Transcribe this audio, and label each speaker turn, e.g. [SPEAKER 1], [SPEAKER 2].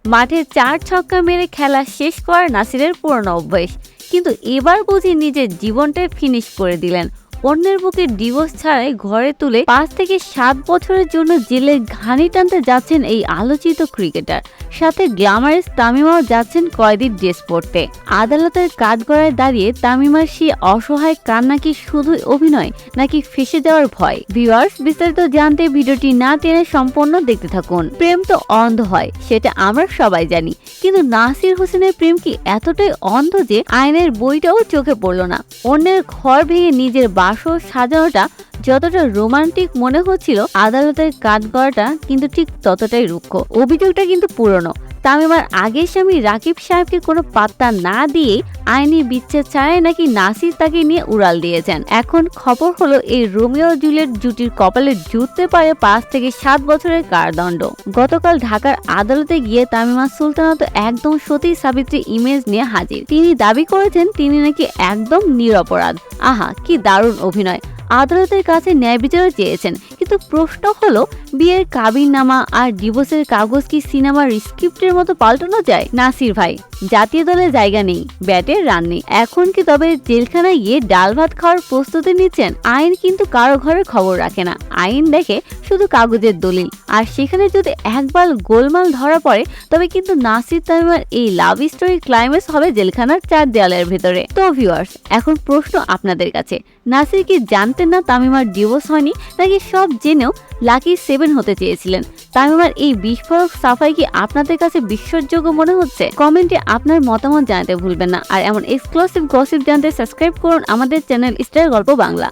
[SPEAKER 1] মাঠে 4 ছক্কা মেরে খেলা শেষ করা নাসিরের পুরনো অভ্যাস, কিন্তু এবার বুঝি নিজের জীবনটাই ফিনিশ করে দিলেন। অন্যের বুকে ডিভোর্স ছাড়াই ঘরে তুলে 5 থেকে 7 বছরের জন্য জেলে ঘানি টানতে যাচ্ছেন এই আলোচিত ক্রিকেটার। সাথে গ্ল্যামারাস তামিমাও যাচ্ছেন কয়েদির ড্রেস পরতে। আদালতের কাঠগড়ায় দাঁড়িয়ে তামিমার সেই অসহায় কান্না কি শুধুই অভিনয়, নাকি ফেঁসে যাওয়ার ভয়? ভিউয়ার্স, বিস্তারিত জানতে ভিডিওটি না টেনে সম্পূর্ণ দেখতে থাকুন। প্রেম তো অন্ধ হয়, সেটা আমরা সবাই জানি, কিন্তু নাসির হোসেনের প্রেম কি এতটাই অন্ধ যে আইনের বইটাও চোখে পড়ল না? অন্যের ঘর ভেঙে নিজের বাসর সাজানোটা যতটা রোমান্টিক মনে হচ্ছিল, আদালতের কাঠগড়াটা কিন্তু ঠিক ততটাই রুক্ষ। অভিযোগটা কিন্তু পুরনো। তামিমার আগের স্বামী রাকিব সাহেবকে কোনো পাত্তা না দিয়ে আইনি বিচ্ছেদ ছাড়াই নাকি নাসির তাকে নিয়ে উড়াল দিয়েছেন। এখন খবর হলো এই রোমিও জুলিয়েট জুটির কপালে জুটতে পারে 5 থেকে 7 বছরের কারাদণ্ড। গতকাল ঢাকার আদালতে গিয়ে তামিমা সুলতানা তো একদম সতী সাবিত্রী ইমেজ নিয়ে হাজির। তিনি দাবি করেছেন তিনি নাকি একদম নিরপরাধ। আহা, কি দারুণ অভিনয়! আদালতের কাছে ন্যায় বিচারও চেয়েছেন, কিন্তু প্রশ্ন হলো, বিয়ের কাবিননামা আর ডিভোর্সের কাগজ কি সিনেমার স্ক্রিপ্টের মতো পাল্টানো যায়? নাসির ভাই, জাতীয় দলে জায়গা নেই, ব্যাটের রান নেই, এখন কি তবে জেলখানায় গিয়ে ডাল ভাত খাওয়ার প্রস্তুতি নিচ্ছেন? আইন কিন্তু কারো ঘরের খবর রাখে না, আইন দেখে শুধু কাগজের দলিল। আর সেখানে যদি একবার গোলমাল ধরা পড়ে, তবে কিন্তু নাসির তামিমার এই লাভ স্টোরি ক্লাইম্যাক্স হবে জেলখানার 4 দেয়ালের ভেতরে। তো ভিউয়ার্স, এখন প্রশ্ন আপনাদের কাছে, নাসির কি জানতেন না তামিমার ডিভোর্স হয়নি, নাকি সব জেনেও লাকি 7 হতে চেয়েছিলেন? তামিমার এই বিস্ফোরক সাফাই কি আপনাদের কাছে বিশ্বাসযোগ্য মনে হচ্ছে? কমেন্টে আপনার মতামত জানাতে ভুলবেন না। আর এমন এক্সক্লুসিভ গসিপ জানতে সাবস্ক্রাইব করুন আমাদের চ্যানেল স্টার গল্প বাংলা।